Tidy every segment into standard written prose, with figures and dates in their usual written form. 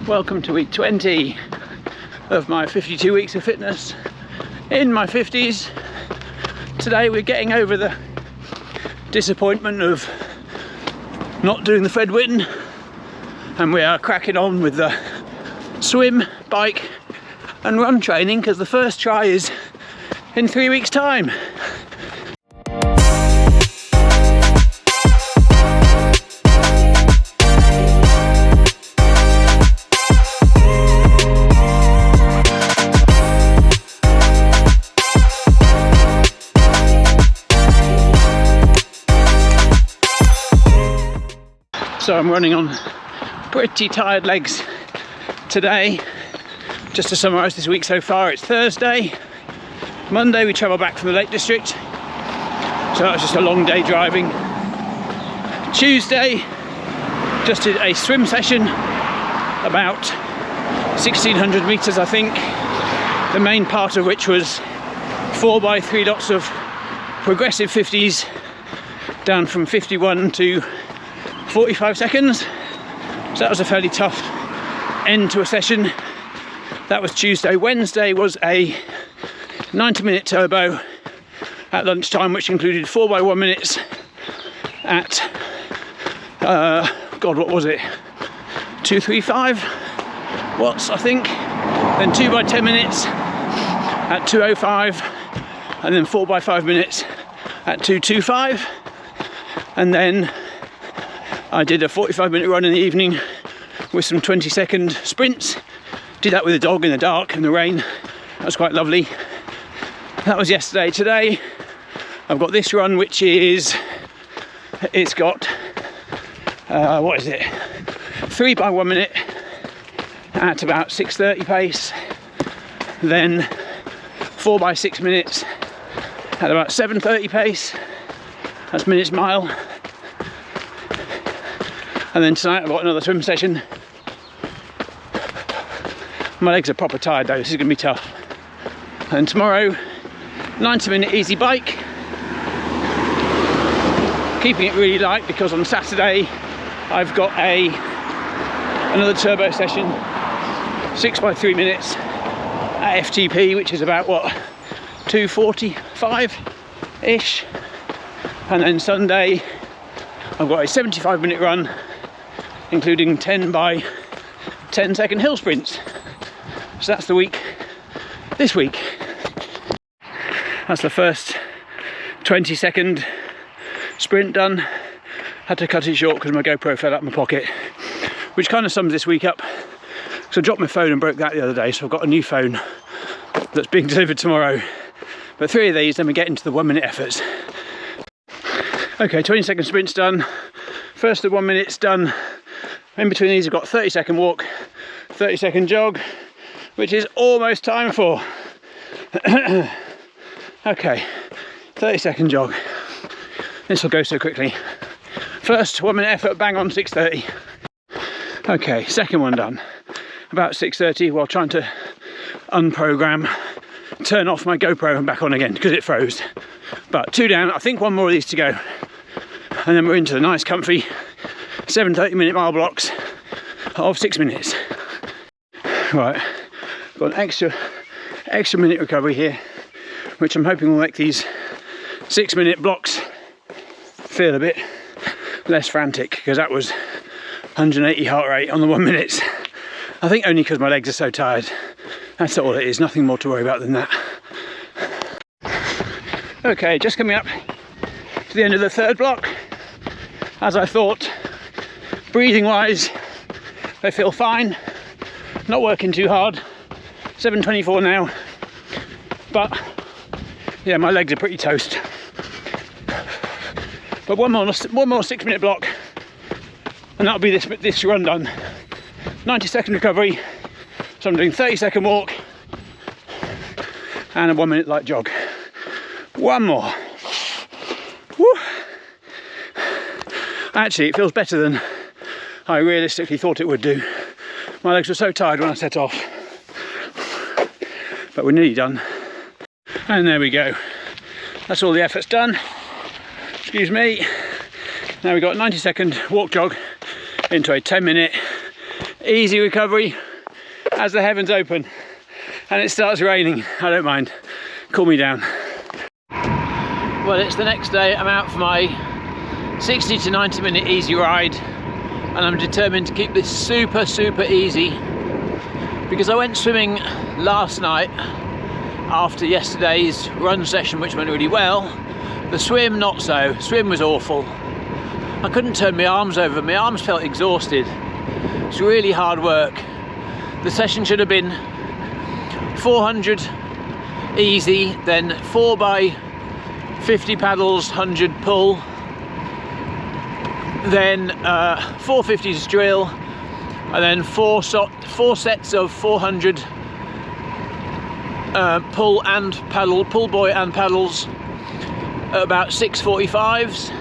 Welcome to week 20 of my 52 weeks of fitness in my 50s. Today we're getting over the disappointment of not doing the Fred Whitten, and we are cracking on with the swim, bike and run training because the first try is in 3 weeks' time. So I'm running on pretty tired legs today. Just to summarise this week so far, it's Thursday. Monday we travel back from the Lake District, so that was just a long day driving. Tuesday, just did a swim session, about 1600 metres I think, the main part of which was 4x3 lots of progressive 50s, down from 51 to 45 seconds. So that was a fairly tough end to a session. That was Tuesday. Wednesday was a 90-minute turbo at lunchtime, which included 4x1 minutes at God, what was it, 235 watts I think, then 2x10 minutes at 205, and then 4x5 minutes at 225, and then I did a 45-minute run in the evening with some 20-second sprints. Did that with a dog in the dark and the rain. That was quite lovely. That was yesterday. Today I've got this run, which is, it's got what is it, 3x1 minute at about 6:30 pace, then 4x6 minutes at about 7:30 pace. That's minutes mile. And then tonight I've got another swim session. My legs are proper tired though, this is going to be tough. And tomorrow, 90-minute easy bike. Keeping it really light because on Saturday I've got another turbo session, 6x3 minutes at FTP, which is about what, 2:45-ish. And then Sunday I've got a 75-minute run, including 10x10 second hill sprints. So that's the week, this week. That's the first 20-second sprint done. Had to cut it short because my GoPro fell out of my pocket, which kind of sums this week up. So I dropped my phone and broke that the other day, so I've got a new phone that's being delivered tomorrow. But 3 of these, then we get into the 1-minute efforts. Okay, 20-second sprints done. First of the 1 minute's done. In between these I've got 30-second walk, 30-second jog, which is almost time for. Okay, 30-second jog. This will go so quickly. First 1 minute effort, bang on 6:30. Okay, second one done. About 6:30 while trying to unprogram, turn off my GoPro and back on again because it froze. But 2 down, I think 1 more of these to go. And then we're into the nice comfy 7 30-minute mile blocks of 6 minutes. Right, got an extra minute recovery here, which I'm hoping will make these 6-minute blocks feel a bit less frantic, because that was 180 heart rate on the 1 minute. I think only because my legs are so tired. That's all it is, nothing more to worry about than that. Okay, just coming up to the end of the third block. As I thought, breathing wise, they feel fine. Not working too hard. 7:24 now. But yeah, my legs are pretty toast. But one more 6-minute block, and that'll be this run done. 90-second recovery. So I'm doing 30-second walk and a 1 minute light jog. One more. Woo. Actually, it feels better than I realistically thought it would do. My legs were so tired when I set off. But we're nearly done. And there we go. That's all the efforts done. Excuse me. Now we've got 90-second walk jog into a 10-minute easy recovery as the heavens open and it starts raining. I don't mind, cool me down. Well, it's the next day. I'm out for my 60 to 90 minute easy ride and I'm determined to keep this super easy, because I went swimming last night after yesterday's run session, which went really well. The swim, not so. Swim was awful. I couldn't turn my arms over. My arms felt exhausted. It's really hard work. The session should have been 400 easy, then 4 by 50 paddles, 100 pull, then 450s drill, and then four sets of 400 pull and paddle, pull buoy and paddles at about 6:45s.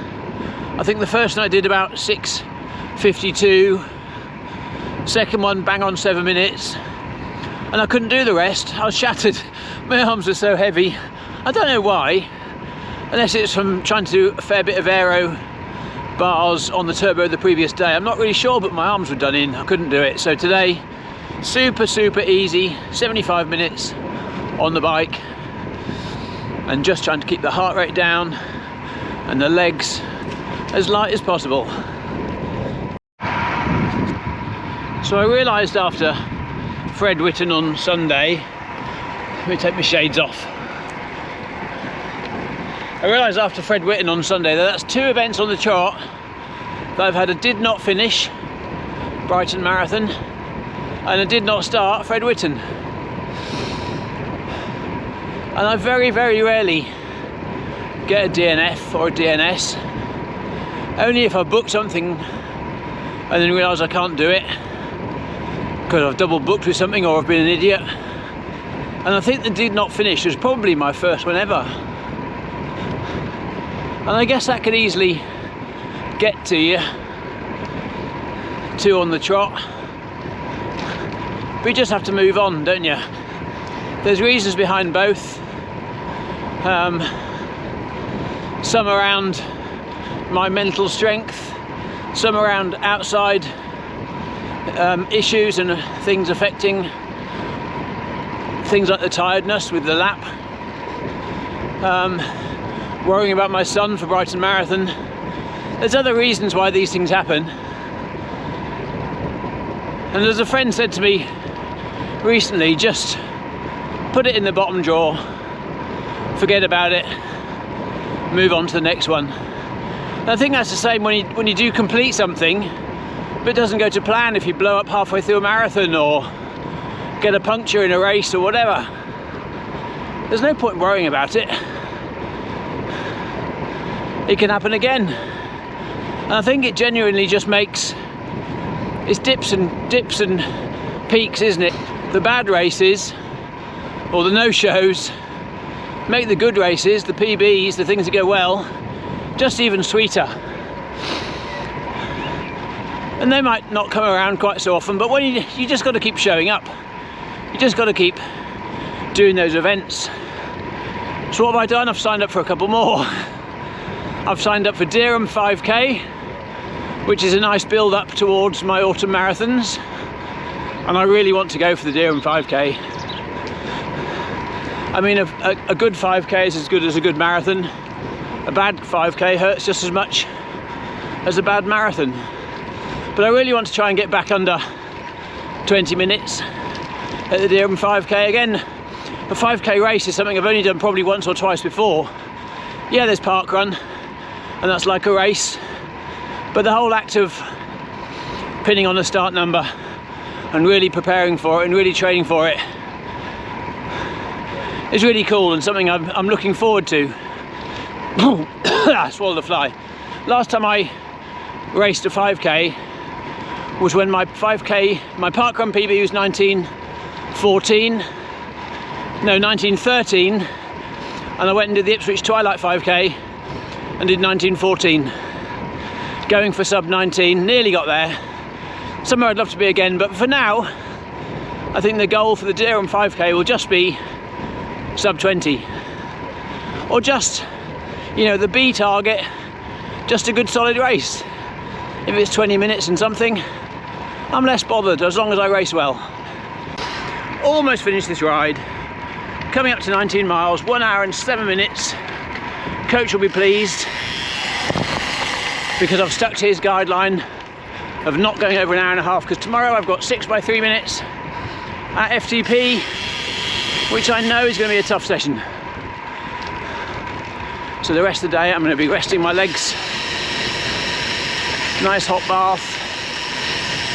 I think the first one I did about 6:52, second one bang on 7 minutes, and I couldn't do the rest. I was shattered. My arms were so heavy. I don't know why, unless it's from trying to do a fair bit of aero bars on the turbo the previous day. I'm not really sure, but my arms were done in. I couldn't do it. So today, super easy, 75 minutes on the bike, and just trying to keep the heart rate down and the legs as light as possible. So I realised after Fred Whitten on Sunday, let me take my shades off. I realised after Fred Whitten on Sunday that that's 2 events on the chart that I've had a did not finish, Brighton Marathon, and a did not start, Fred Whitten. And I very rarely get a DNF or a DNS, only if I book something and then realise I can't do it because I've double booked with something or I've been an idiot. And I think the did not finish was probably my first one ever. And I guess that could easily get to you, 2 on the trot. But you just have to move on, don't you? There's reasons behind both. Some around my mental strength, some around outside issues and things affecting things like the tiredness with the lap. Worrying about my son for Brighton Marathon. There's other reasons why these things happen. And as a friend said to me recently, just put it in the bottom drawer, forget about it, move on to the next one. And I think that's the same when you do complete something, but it doesn't go to plan. If you blow up halfway through a marathon or get a puncture in a race or whatever, there's no point worrying about it. It can happen again. And I think it genuinely just makes, it's dips and peaks, isn't it? The bad races or the no-shows make the good races, the PBs, the things that go well, just even sweeter. And they might not come around quite so often, but when you just got to keep showing up. You just got to keep doing those events. So what have I done? I've signed up for a couple more. I've signed up for Durham 5k, which is a nice build up towards my autumn marathons, and I really want to go for the Durham 5k. I mean, a good 5k is as good as a good marathon. A bad 5k hurts just as much as a bad marathon. But I really want to try and get back under 20 minutes at the Durham 5k again. A 5k race is something I've only done probably once or twice before. Yeah, there's park run, and that's like a race, but the whole act of pinning on a start number and really preparing for it and really training for it is really cool and something I'm looking forward to. I swallowed a fly. Last time I raced a 5k was when my park run PB was 1913, and I went and did the Ipswich Twilight 5k and did 1914, going for sub 19, nearly got there. Somewhere I'd love to be again, but for now I think the goal for the Durham 5k will just be sub 20, or just, you know, the B target, just a good solid race. If it's 20 minutes and something, I'm less bothered as long as I race well. Almost finished this ride. Coming up to 19 miles, 1 hour and 7 minutes. Coach will be pleased because I've stuck to his guideline of not going over an hour and a half, because tomorrow I've got 6 by 3 minutes at FTP, which I know is going to be a tough session. So the rest of the day I'm going to be resting my legs, nice hot bath,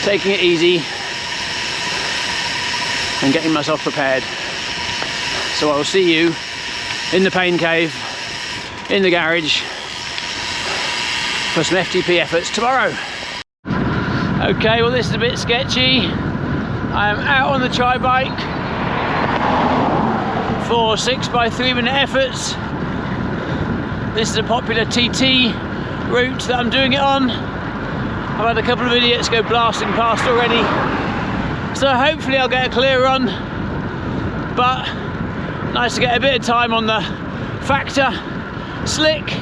taking it easy and getting myself prepared. So I'll see you in the pain cave, in the garage, for some FTP efforts tomorrow. Okay, well this is a bit sketchy. I am out on the tri-bike for 6 by 3 minute efforts. This is a popular TT route that I'm doing it on. I've had a couple of idiots go blasting past already, so hopefully I'll get a clear run, but nice to get a bit of time on the Factor, slick,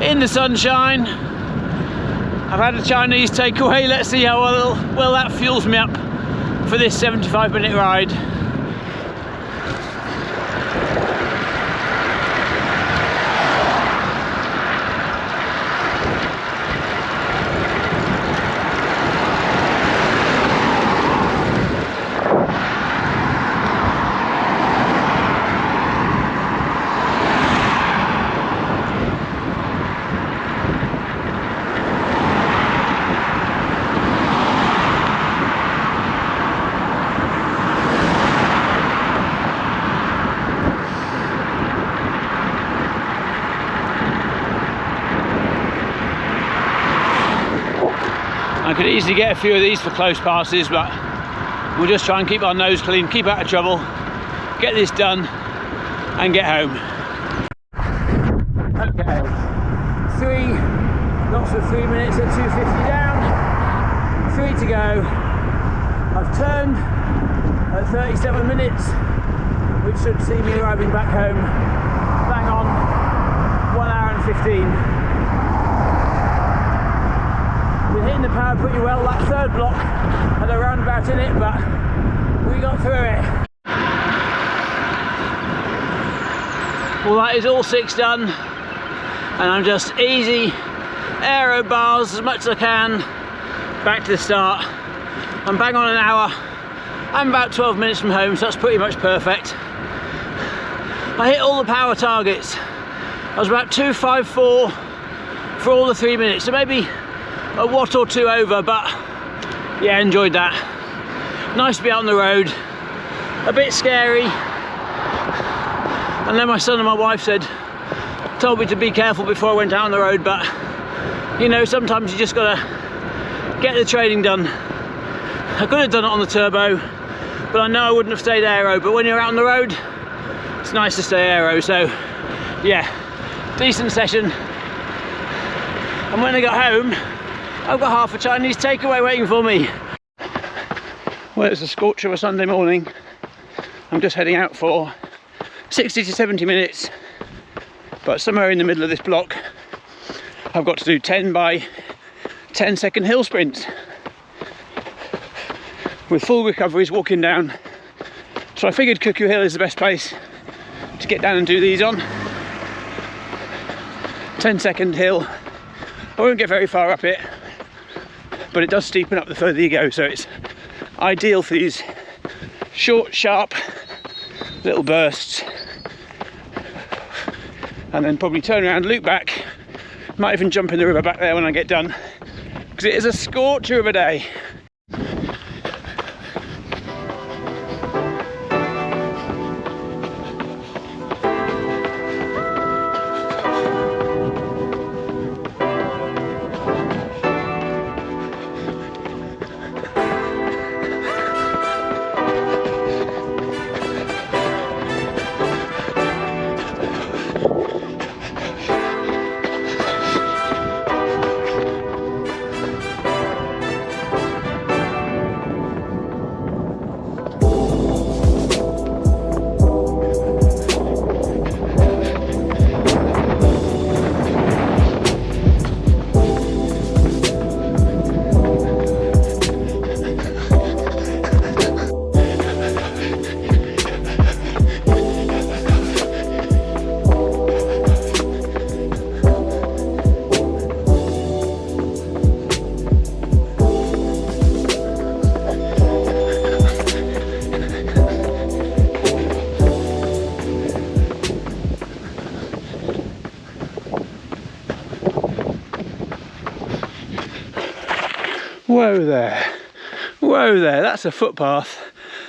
in the sunshine. I've had a Chinese takeaway, let's see how well that fuels me up for this 75-minute ride. I could easily get a few of these for close passes, but we'll just try and keep our nose clean, keep out of trouble, get this done and get home. Okay, 3 knots for 3 minutes at 250 down, 3 to go. I've turned at 37 minutes, which should see me arriving back home bang on 1 hour and 15. Been hitting the power pretty well. That third block had a roundabout in it, but we got through it. Well, that is all 6 done, and I'm just easy aero bars as much as I can back to the start. I'm bang on an hour. I'm about 12 minutes from home, so that's pretty much perfect. I hit all the power targets. I was about 254 for all the 3 minutes, so maybe a watt or two over, but yeah, enjoyed that. Nice to be out on the road. A bit scary, and then my son and my wife told me to be careful before I went out on the road, but you know, sometimes you just gotta get the training done. I could have done it on the turbo, but I know I wouldn't have stayed aero, but when you're out on the road it's nice to stay aero. So yeah, decent session. And when I got home, I've got half a Chinese takeaway waiting for me. Well, it's a scorcher of a Sunday morning. I'm just heading out for 60 to 70 minutes, but somewhere in the middle of this block I've got to do 10 by 10 second hill sprints with full recoveries walking down. So I figured Cuckoo Hill is the best place to get down and do these on. 10-second hill. I won't get very far up it, but it does steepen up the further you go, so it's ideal for these short, sharp little bursts. And then probably turn around, loop back, might even jump in the river back there when I get done, because it is a scorcher of a day. there. Whoa there, that's a footpath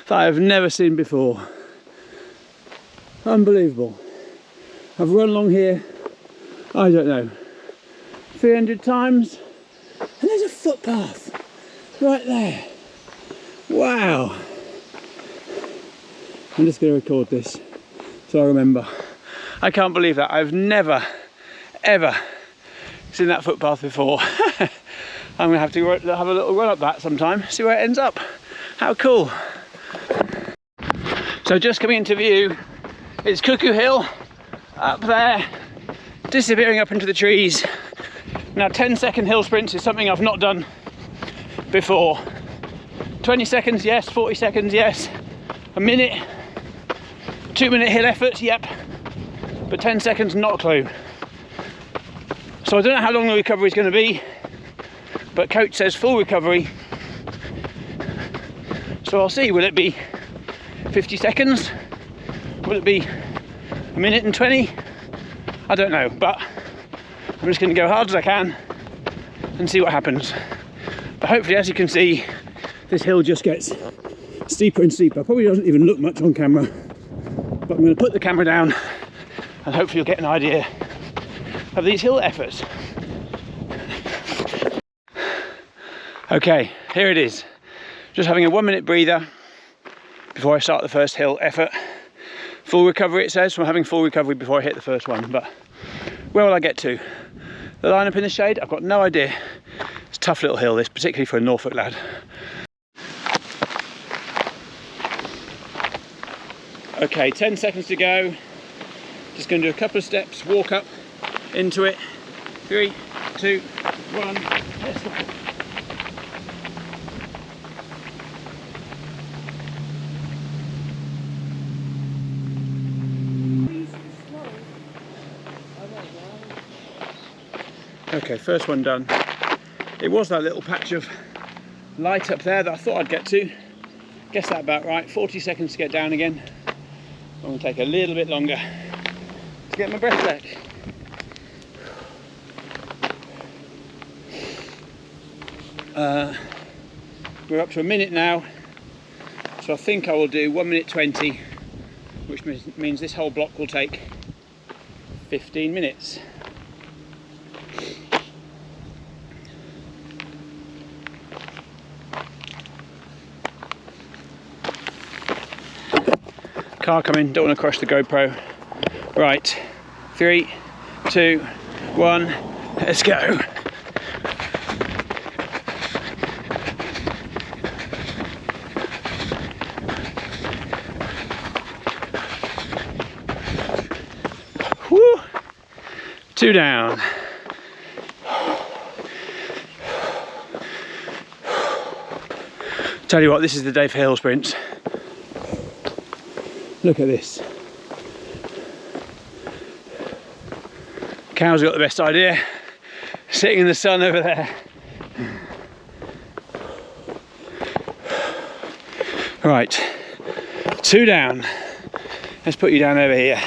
that I have never seen before. Unbelievable. I've run along here, I don't know, 300 times, and there's a footpath right there. Wow. I'm just going to record this so I remember. I can't believe that. I've never, ever seen that footpath before. I'm going to have to have a little run up that sometime, see where it ends up. How cool. So just coming into view, it's Cuckoo Hill up there, disappearing up into the trees. Now 10-second hill sprints is something I've not done before. 20 seconds, yes. 40 seconds, yes. A minute, 2-minute hill effort, yep. But 10 seconds, not a clue. So I don't know how long the recovery is going to be, but coach says full recovery. So I'll see, will it be 50 seconds? Will it be a minute and 20? I don't know, but I'm just going to go hard as I can and see what happens. But hopefully, as you can see, this hill just gets steeper and steeper. Probably doesn't even look much on camera, but I'm going to put the camera down and hopefully you'll get an idea of these hill efforts. Okay, here it is. Just having a 1-minute breather before I start the first hill effort. Full recovery, it says, so I'm having full recovery before I hit the first one, but where will I get to? The line up in the shade? I've got no idea. It's a tough little hill, this, particularly for a Norfolk lad. Okay, 10 seconds to go. Just going to do a couple of steps, walk up into it. 3, 2, 1, let's go. Okay, first one done. It was that little patch of light up there that I thought I'd get to. Guess that about right. 40 seconds to get down again. I'm going to take a little bit longer to get my breath back. We're up to a minute now, so I think I will do 1 minute 20, which means this whole block will take 15 minutes. Car coming, don't want to crush the GoPro. Right, 3, 2, 1, let's go. Woo! 2 down. Tell you what, this is the day for hill sprints. Look at this. Cow's got the best idea, sitting in the sun over there. Right, 2 down. Let's put you down over here.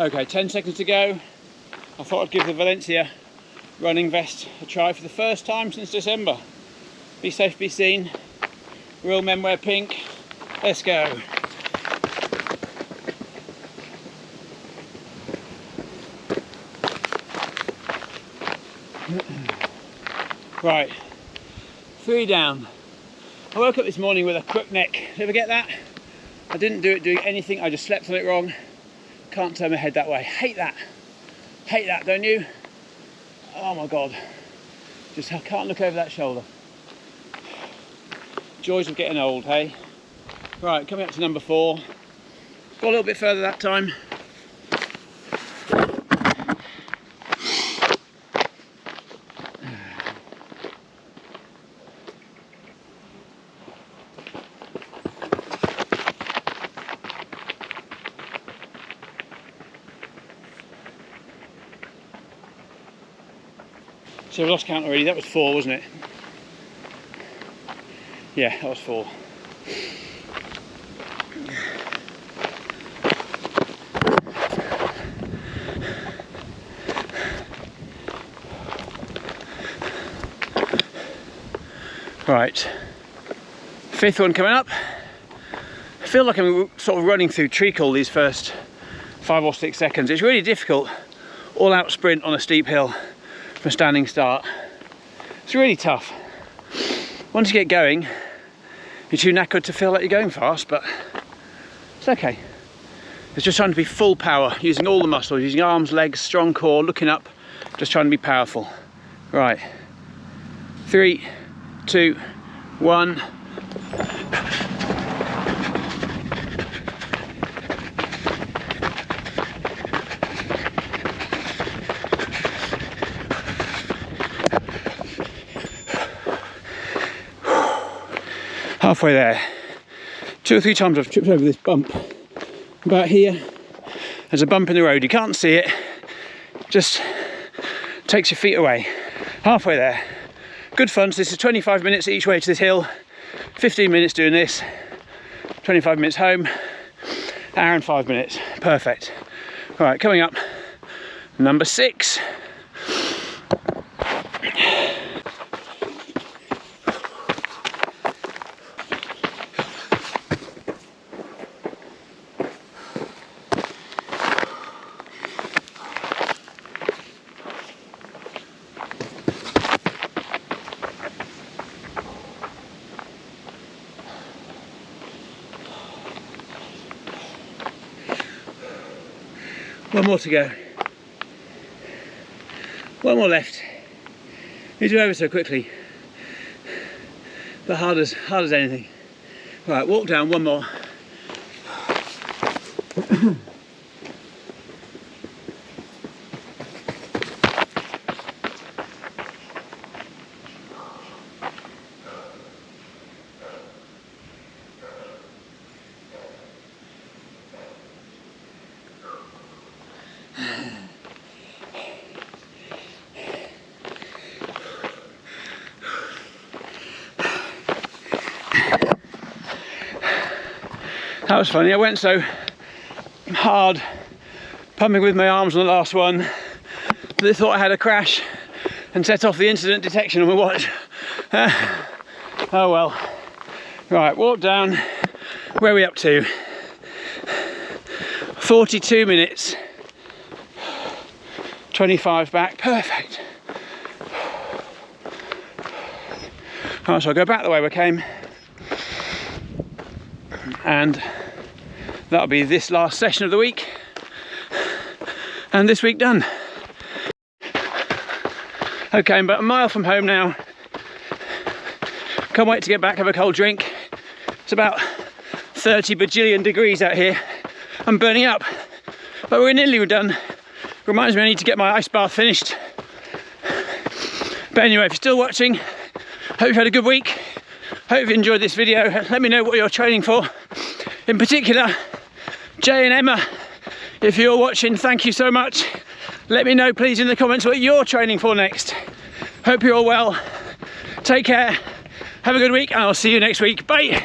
Okay, 10 seconds to go. I thought I'd give the Valencia running vest a try for the first time since December. Be safe, be seen. Real men wear pink. Let's go. Right, 3 down. I woke up this morning with a crook neck. Did you ever get that? I didn't do it doing anything, I just slept on it wrong. Can't turn my head that way. Hate that. Hate that, don't you? Oh my God. Just I can't look over that shoulder. Joys of getting old, hey? Right, coming up to number 4. Got a little bit further that time. So we lost count already. That was 4, wasn't it? Yeah, that was 4. Right, 5th one coming up. I feel like I'm sort of running through treacle these first 5 or 6 seconds. It's really difficult, all out sprint on a steep hill from a standing start. It's really tough. Once you get going, you're too knackered to feel like you're going fast, but it's okay. It's just trying to be full power, using all the muscles, using arms, legs, strong core, looking up, just trying to be powerful. Right, 3, 2, 1. Halfway there. 2 or 3 times I've tripped over this bump. About here, there's a bump in the road. You can't see it, just takes your feet away. Halfway there. Good fun. So this is 25 minutes each way to this hill, 15 minutes doing this, 25 minutes home, hour and 5 minutes. Perfect. All right, coming up, number 6. One more to go. One more left. You do over so quickly, but hard as anything. Right, walk down, one more. That was funny. I went so hard pumping with my arms on the last one that they thought I had a crash and set off the incident detection on my watch. Oh well. Right, walk down. Where are we up to? 42 minutes. 25 back. Perfect. Right, so I'll go back the way we came. And that'll be this last session of the week, and this week done. Okay, I'm about a mile from home now. Can't wait to get back, have a cold drink. It's about 30 bajillion degrees out here. I'm burning up, but we're nearly done. Reminds me I need to get my ice bath finished. But anyway, if you're still watching, hope you've had a good week. Hope you've enjoyed this video. Let me know what you're training for. In particular, Jay and Emma, if you're watching, thank you so much. Let me know please in the comments what you're training for next. Hope you're all well. Take care, have a good week, and I'll see you next week. Bye.